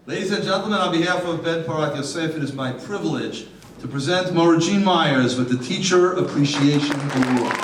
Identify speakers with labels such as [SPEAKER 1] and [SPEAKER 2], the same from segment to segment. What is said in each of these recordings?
[SPEAKER 1] Ladies and gentlemen, on behalf of Ben Parat Yosef, it is my privilege to present Maura Jean Myers with the Teacher Appreciation Award.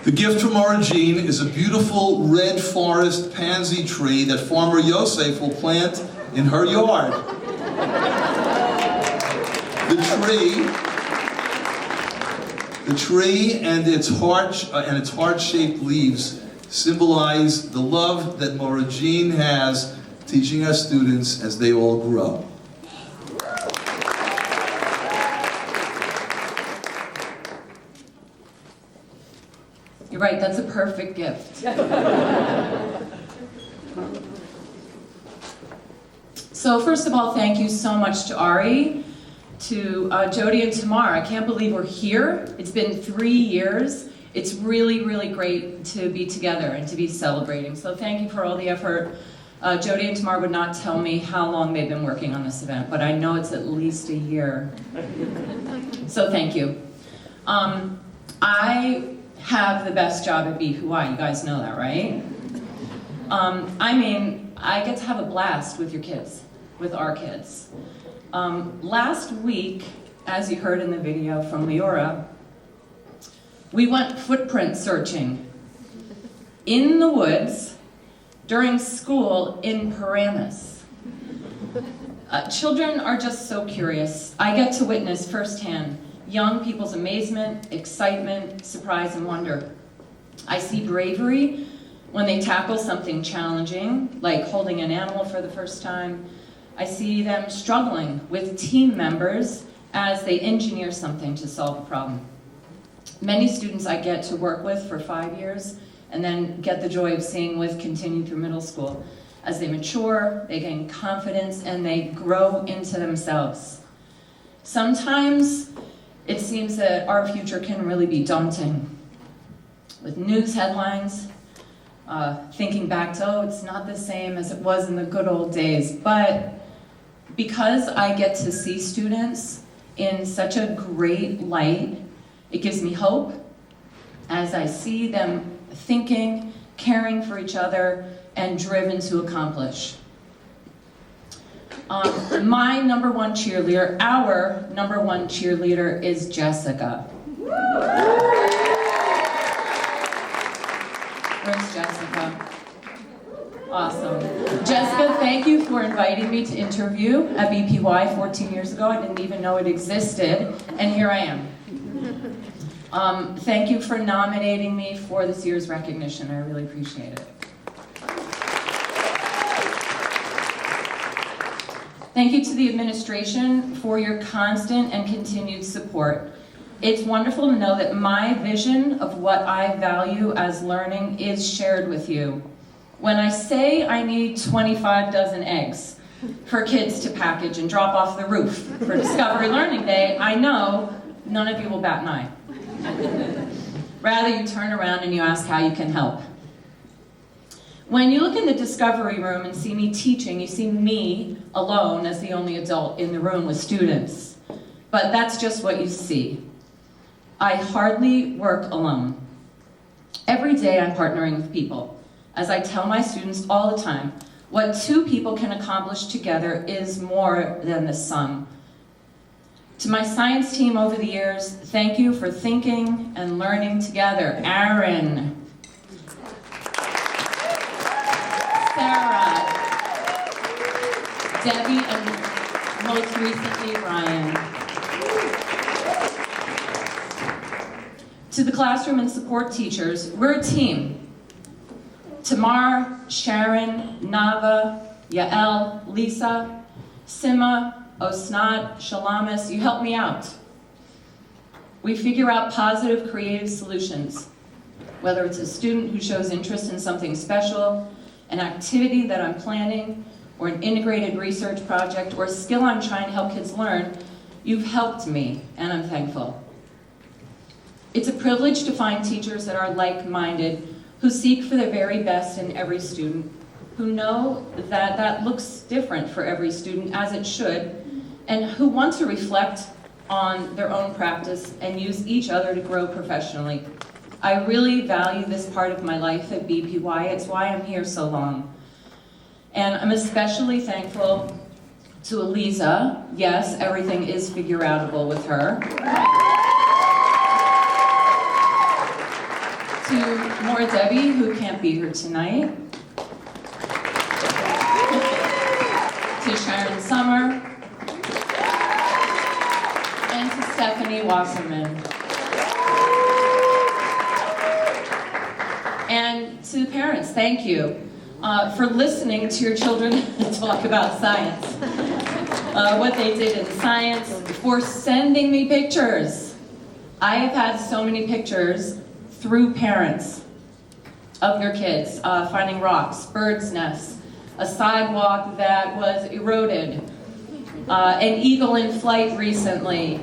[SPEAKER 1] The gift from Maura Jean is a beautiful red forest pansy tree that Farmer Yosef will plant in her yard. The tree and its heart-shaped leaves symbolize the love that Maura Jean has teaching our students as they all grow.
[SPEAKER 2] You're right, that's a perfect gift. So first of all, thank you so much to Ari, to Jody and Tamar. I can't believe we're here. It's been 3 years. It's really, really great to be together and to be celebrating. So thank you for all the effort. Jody and Tamar would not tell me how long they've been working on this event, but I know it's at least a year. So thank you. I have the best job at BPY. You guys know that, right? I get to have a blast with your kids, with our kids. Last week, as you heard in the video from Leora, we went footprint searching in the woods during school in Paramus. Children are just so curious. I get to witness firsthand young people's amazement, excitement, surprise, and wonder. I see bravery when they tackle something challenging, like holding an animal for the first time. I see them struggling with team members as they engineer something to solve a problem. Many students I get to work with for 5 years and then get the joy of seeing with continue through middle school. As they mature, they gain confidence, and they grow into themselves. Sometimes it seems that our future can really be daunting. With news headlines, thinking back to, oh, it's not the same as it was in the good old days. But because I get to see students in such a great light, it gives me hope as I see them thinking, caring for each other, and driven to accomplish. My number one cheerleader, our number one cheerleader, is Jessica. Where's Jessica? Awesome. Jessica, thank you for inviting me to interview at BPY 14 years ago. I didn't even know it existed, and here I am. Thank you for nominating me for this year's recognition. I really appreciate it. Thank you to the administration for your constant and continued support. It's wonderful to know that my vision of what I value as learning is shared with you. When I say I need 25 dozen eggs for kids to package and drop off the roof for Discovery Learning Day, I know none of you will bat an eye. Rather, you turn around and you ask how you can help. When you look in the discovery room and see me teaching, you see me alone as the only adult in the room with students. But that's just what you see. I hardly work alone. Every day I'm partnering with people. As I tell my students all the time, what two people can accomplish together is more than the sum. To my science team over the years, thank you for thinking and learning together. Aaron, Sarah, Debbie, and most recently, Ryan. To the classroom and support teachers, we're a team. Tamar, Sharon, Nava, Yael, Lisa, Sima, Osnat, Shalamis, you help me out. We figure out positive, creative solutions, whether it's a student who shows interest in something special, an activity that I'm planning, or an integrated research project, or a skill I'm trying to help kids learn. You've helped me, and I'm thankful. It's a privilege to find teachers that are like-minded, who seek for the very best in every student, who know that that looks different for every student, as it should, and who want to reflect on their own practice and use each other to grow professionally. I really value this part of my life at BPY. It's why I'm here so long. And I'm especially thankful to Eliza. Yes, everything is figure-outable with her. To Maura Debbie, who can't be here tonight. To Sharon Summer. And to Stephanie Wasserman. And to the parents, thank you for listening to your children talk about science. What they did in science, for sending me pictures. I have had so many pictures through parents of their kids, finding rocks, birds' nests, a sidewalk that was eroded, an eagle in flight recently,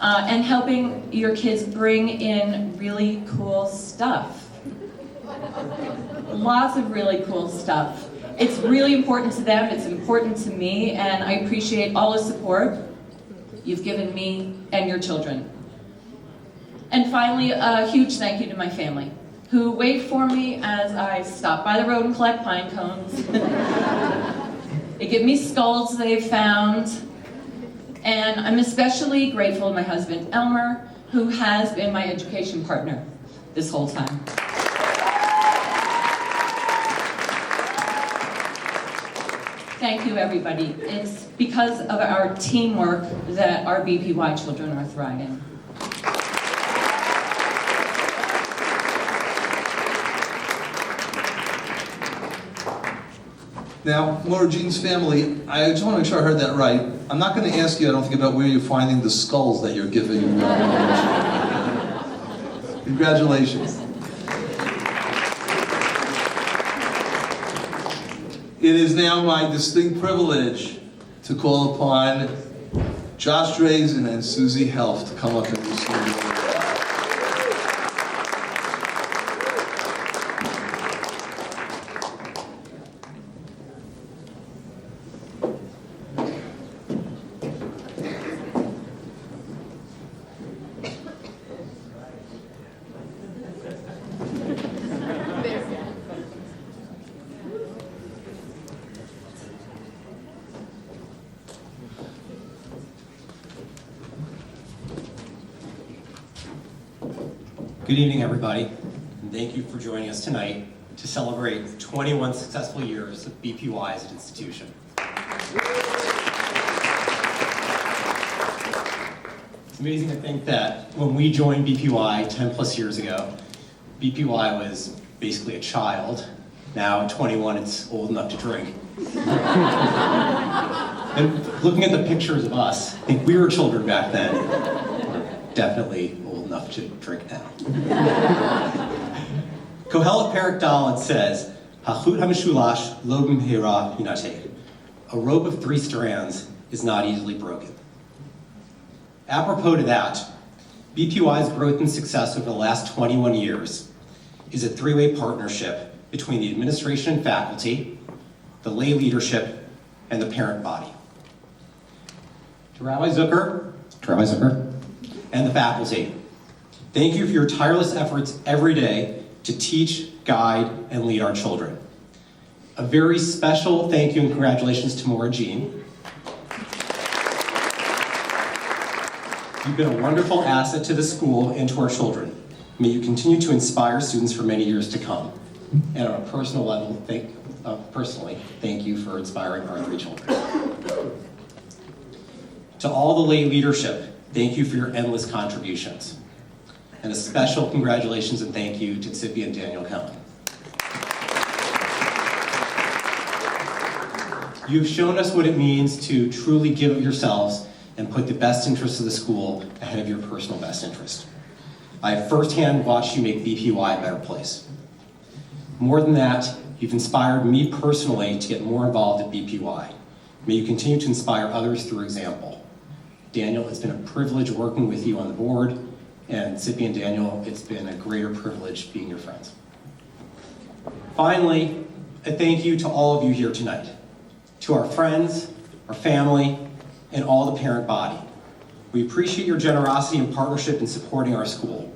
[SPEAKER 2] and helping your kids bring in really cool stuff. Lots of really cool stuff. It's really important to them, it's important to me, and I appreciate all the support you've given me and your children. And finally, a huge thank you to my family, who wait for me as I stop by the road and collect pine cones. They give me skulls they've found. And I'm especially grateful to my husband, Elmer, who has been my education partner this whole time. Thank you, everybody. It's because of our teamwork that our BPY children are thriving.
[SPEAKER 1] Now, Maura Jean's family, I just want to make sure I heard that right. I'm not going to ask you, I don't think, about where you're finding the skulls that you're giving. Congratulations. It is now my distinct privilege to call upon Josh Drazen and Susie Helft to come up and receive.
[SPEAKER 3] Good evening, everybody, and thank you for joining us tonight to celebrate 21 successful years of BPY as an institution. It's amazing to think that when we joined BPY 10 plus years ago, BPY was basically a child. Now at 21, it's old enough to drink. And looking at the pictures of us, I think we were children back then. Definitely old enough to drink now. Kohelet Perek Dalet says, "Hachut hamishulash lo b'mehira yinateh." A rope of 3 strands is not easily broken. Apropos to that, BPY's growth and success over the last 21 years is a 3-way partnership between the administration and faculty, the lay leadership, and the parent body. To Rabbi Zucker, and the faculty, thank you for your tireless efforts every day to teach, guide, and lead our children. A very special thank you and congratulations to Maura Jean. You've been a wonderful asset to the school and to our children. May you continue to inspire students for many years to come. And on a personal level, thank you for inspiring our 3 children. To all the lay leadership, thank you for your endless contributions. And a special congratulations and thank you to Tzippi and Daniel Cohen. You've shown us what it means to truly give of yourselves and put the best interests of the school ahead of your personal best interest. I have firsthand watched you make BPY a better place. More than that, you've inspired me personally to get more involved at BPY. May you continue to inspire others through example. Daniel, it's been a privilege working with you on the board, and Tzippi and Daniel, it's been a greater privilege being your friends. Finally, a thank you to all of you here tonight, to our friends, our family, and all the parent body. We appreciate your generosity and partnership in supporting our school.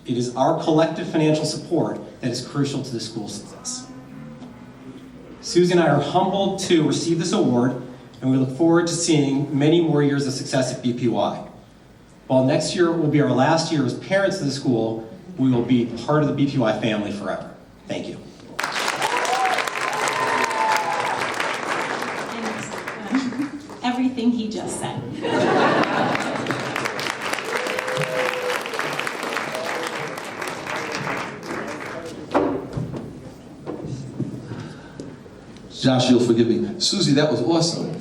[SPEAKER 3] It is our collective financial support that is crucial to the school's success. Susie and I are humbled to receive this award, and we look forward to seeing many more years of success at BPY. While next year will be our last year as parents of the school, we will be part of the BPY family forever. Thank you.
[SPEAKER 4] Everything he just said.
[SPEAKER 1] Josh, you'll forgive me. Susie, that was awesome.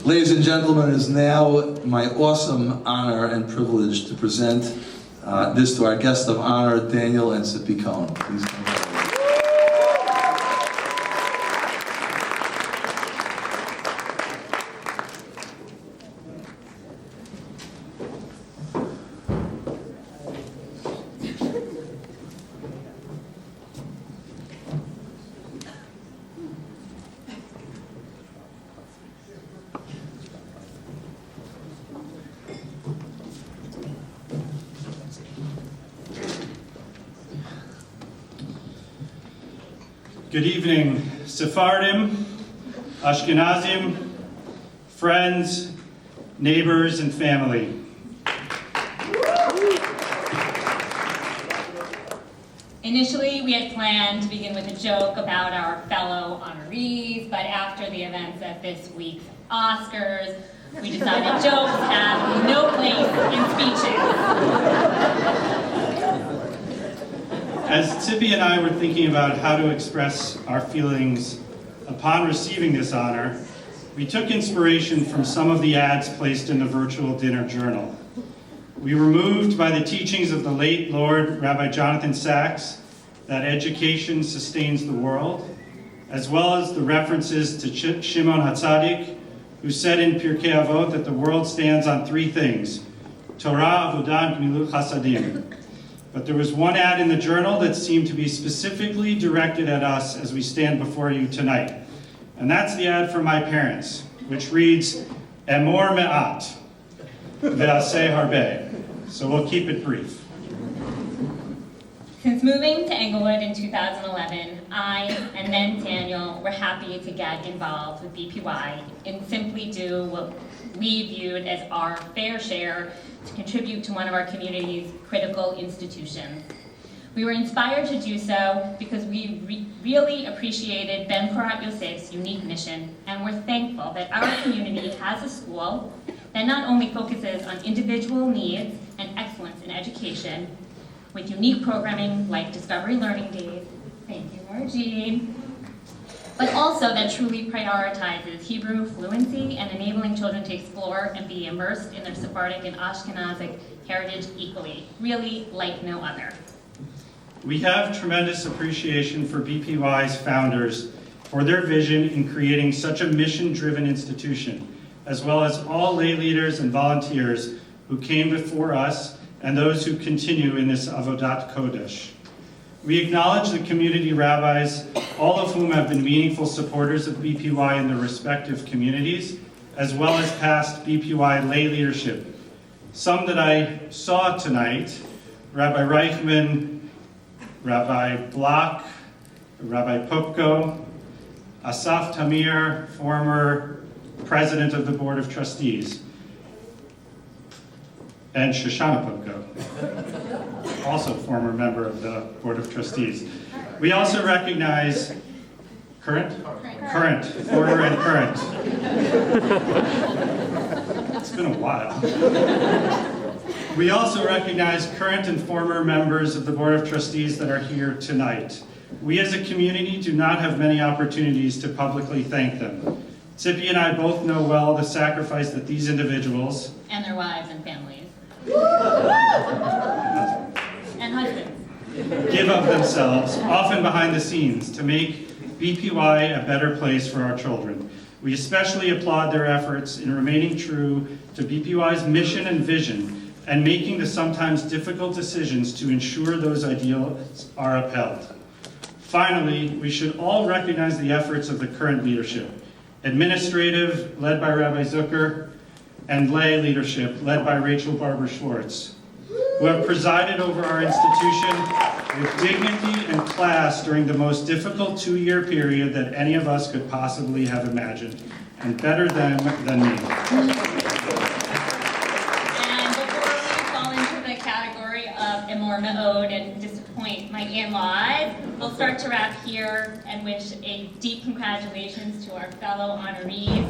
[SPEAKER 1] Ladies and gentlemen, it is now my awesome honor and privilege to present this to our guest of honor, Daniel and Sippy Cohn. Please come forward.
[SPEAKER 5] Good evening, Sephardim, Ashkenazim, friends, neighbors, and family.
[SPEAKER 6] Initially, we had planned to begin with a joke about our fellow honorees, but after the events of this week's Oscars, we decided jokes have no place in speeches.
[SPEAKER 5] As Sippy and I were thinking about how to express our feelings upon receiving this honor, we took inspiration from some of the ads placed in the virtual dinner journal. We were moved by the teachings of the late Lord Rabbi Jonathan Sachs that education sustains the world, as well as the references to Shimon HaTzadik, who said in Pirkei Avot that the world stands on three things: Torah, Avodah, and Gemilut Chasadim. But there was one ad in the journal that seemed to be specifically directed at us as we stand before you tonight. And that's the ad for my parents, which reads, Emor me'at, ve'aseh harbe. So we'll keep it brief.
[SPEAKER 6] Since moving to Englewood in 2011, I and then Daniel were happy to get involved with BPY and simply do what we viewed as our fair share to contribute to one of our community's critical institutions. We were inspired to do so because we really appreciated Ben Porat Yosef's unique mission, and we're thankful that our community has a school that not only focuses on individual needs and excellence in education, with unique programming like Discovery Learning Days, thank you, Margine, but also that truly prioritizes Hebrew fluency and enabling children to explore and be immersed in their Sephardic and Ashkenazic heritage equally, really like no other.
[SPEAKER 5] We have tremendous appreciation for BPY's founders for their vision in creating such a mission-driven institution, as well as all lay leaders and volunteers who came before us and those who continue in this Avodat Kodesh. We acknowledge the community rabbis, all of whom have been meaningful supporters of BPY in their respective communities, as well as past BPY lay leadership. Some that I saw tonight, Rabbi Reichman, Rabbi Block, Rabbi Popko, Asaf Tamir, former president of the Board of Trustees, and Shoshana Popko, also former member of the Board of Trustees. We also recognize current, former and current. It's been a while. We also recognize current and former members of the Board of Trustees that are here tonight. We as a community do not have many opportunities to publicly thank them. Sippy and I both know well the sacrifice that these individuals
[SPEAKER 6] And their wives and families. And husbands.
[SPEAKER 5] give of themselves, often behind the scenes, to make BPY a better place for our children. We especially applaud their efforts in remaining true to BPY's mission and vision and making the sometimes difficult decisions to ensure those ideals are upheld. Finally, we should all recognize the efforts of the current leadership, administrative, led by Rabbi Zucker, and lay leadership, led by Rachel Barber-Schwartz, who have presided over our institution with dignity and class during the most difficult 2-year period that any of us could possibly have imagined, and better them than me.
[SPEAKER 6] And before we fall into the category of amor ma'od and disappoint my in-laws, we'll start to wrap here and wish a deep congratulations to our fellow honorees.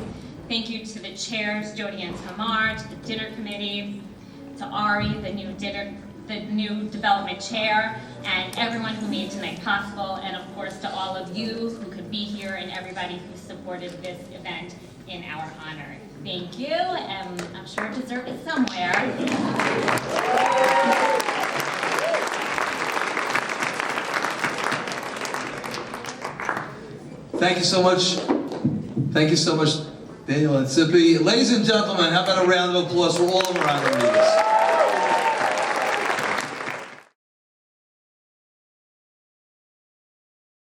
[SPEAKER 6] Thank you to the chairs, Jody and Tamar, to the dinner committee, to Ari, the new development chair, and everyone who made tonight possible, and of course to all of you who could be here and everybody who supported this event in our honor. Thank you, and I'm sure dessert is somewhere.
[SPEAKER 1] Thank you so much. Thank you so much, Daniel and Zippy. Ladies and gentlemen, how about a round of applause for all of our honorees?